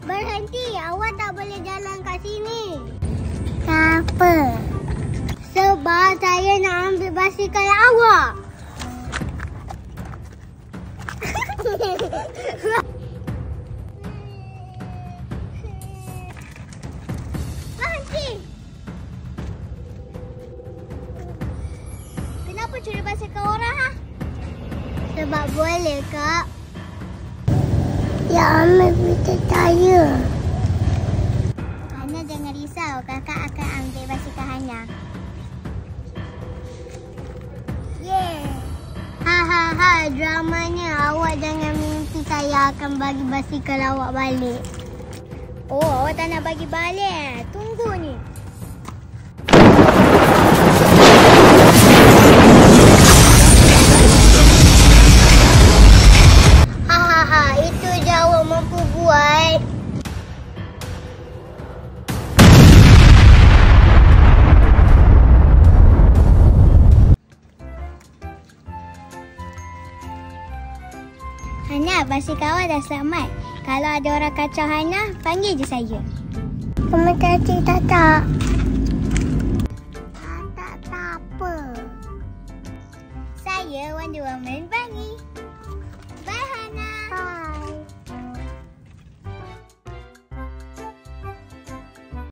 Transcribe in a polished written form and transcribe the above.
Berhenti, awak tak boleh jalan kat sini. Kenapa? Sebab saya nak ambil basikal awak. Berhenti. Kenapa curi basikal orang, ha? Sebab boleh, Kak. Ya, ambil pita saya. Hana jangan risau, Kakak akan ambil basikal Hana. Yeah. Ha, dramanya. Awak jangan mimpi saya akan bagi basikal awak balik. Oh, awak tak nak bagi balik. Tunggu ni. Itu je awak mampu buat. Hana, basikal awak dah selamat. Kalau ada orang kacau Hana, panggil je saya. Terima kasih, tak. Tak apa. Saya Wonder Woman Bunny.